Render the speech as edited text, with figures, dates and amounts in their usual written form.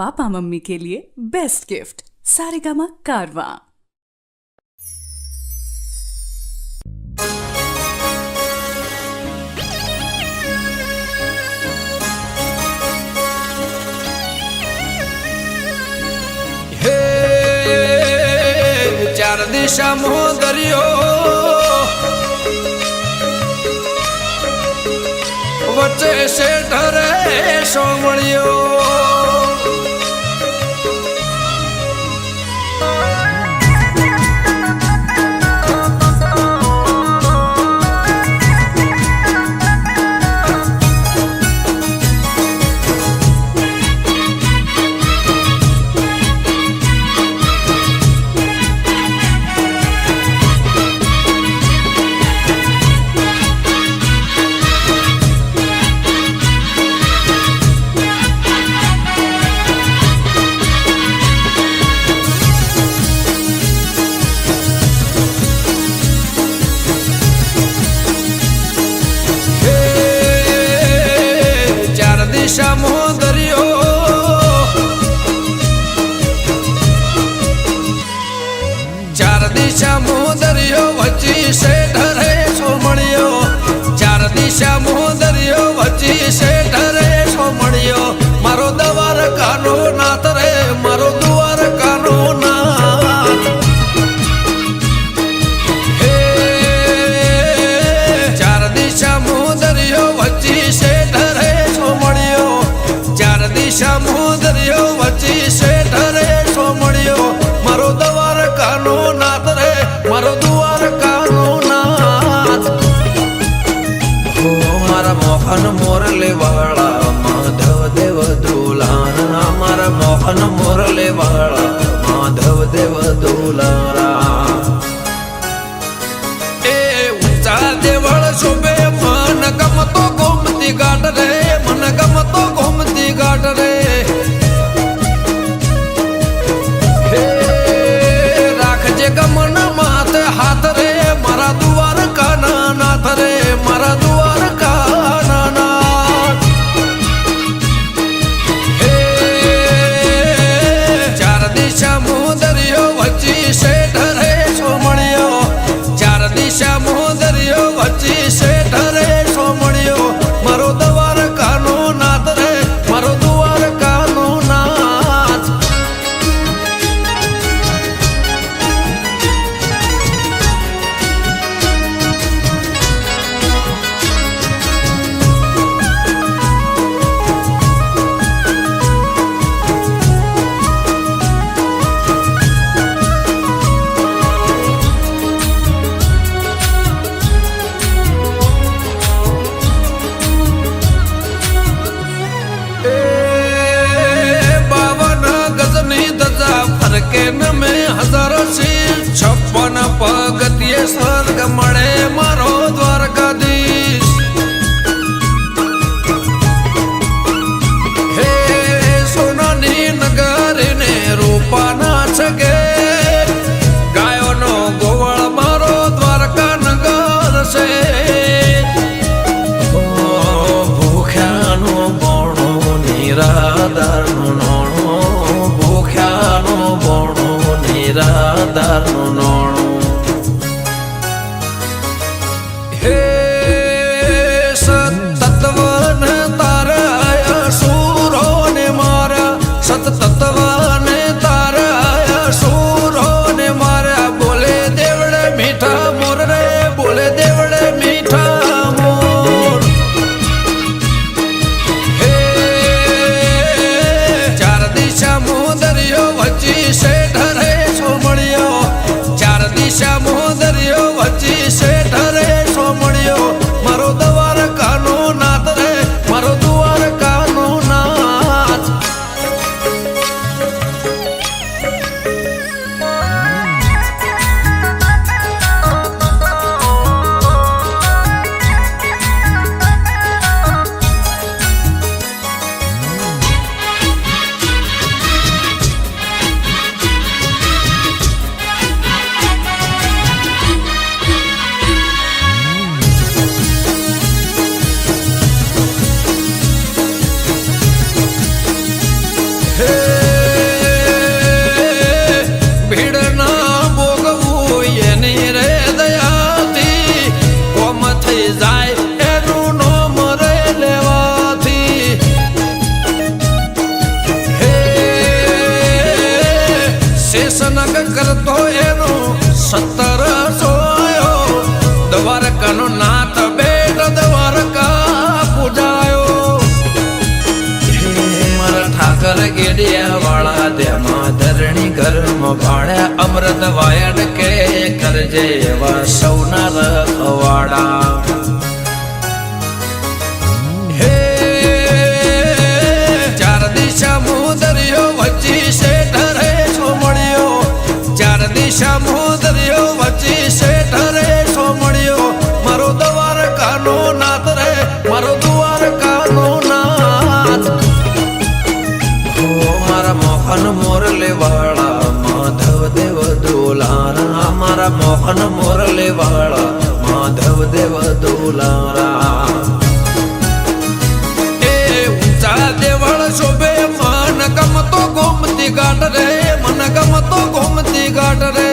Papa mummy के लिए best gift Saregama कारवां। चार दिशा मोदरियो वच्चे से ढरे सोमणियो दरियो चार दिशा दरियो वच्ची से ढरे सोमणियो चार दिशा दरियो वच्ची से ढरे सोमणियो मारो दवार कानो नाथ रे मारो दुआर कानो नाथ हे चार दिशा दरियो वच्ची से ढरे सोमणियो चार दिशा दरियो वच्ची से ढरे सोमणियो मारो दवार कानो नाथ रे मारो दुआर कानो नाथ ओ मारा मोहन मोरले वाला माधव देव दुलारा मारा मोहन मोरले वाला माधव देव दुलारा ए ऊंचा देवळ शोभे मन गमतो गोमती घाट रे मन गमतो गोमती घाट रे राखजे गमन मात हाथ रे मारा दुआर काना नाथ रे मारा दुआर काना नाथ चार दिशा दरियो वच्ची से ढरे सोमणियो चार दिशा दरियो वच्ची से ढरे सोमणियो मारो दवार कानो नाथ रे मारो दुआर कानो नाथ फरके न में हजारों शील 56 पगतिये स्वर्ग मळे मारो द्वारकाधीश हे सोनानी नगर ने रूपा ना छगे गायो नो गोवळ मारो द्वारका नगर से भूख्या नो बोणो निराधार नो निराधार नोणो हे सतत्वन तारा सूरो ने मारा सतत्वन तारा सूरो ने मारा बोले देवड़े मीठा मोर रे बोले देवड़े मीठा मोर हे चार दिशा दरियो वच्ची से ढरे सोमणियो ભીડ ના ભોગવું એની રે દયાથી કોમ થઈ જાય એનું નોમ રે લેવાથી હે શેષનગ કરતો એનો 17 સોયો દ્વારકાનો નાથ બેટ દ્વારકા પૂજાયો મારા ઠાકર ગેડિયા વાળા દેમાં ધરણી ઘરમાં ભાડ્યા અમૃત વાયડ કે કરજે એવા સૌના રખવાડા હે ચાર દિશા મુદરિયો વચ્ચી શેઠ રે સોમળિયો ચાર દિશા મુદરિયો વચ્ચી શેઠ રે સોમળિયો મારો દ્વારકાનો નાથ રે મારો દ્વારકાનો નાથ મારા મોહન મોરલે વાળા માધવ દેવ દુલારા મારા મોહન મોરલે વાળા માધવ દેવ દુલારા એ ઊંચા દેવળ શોભે મન ગમતો ગોમતી ઘાટ રે મન ગમતો ગોમતી ઘાટ રે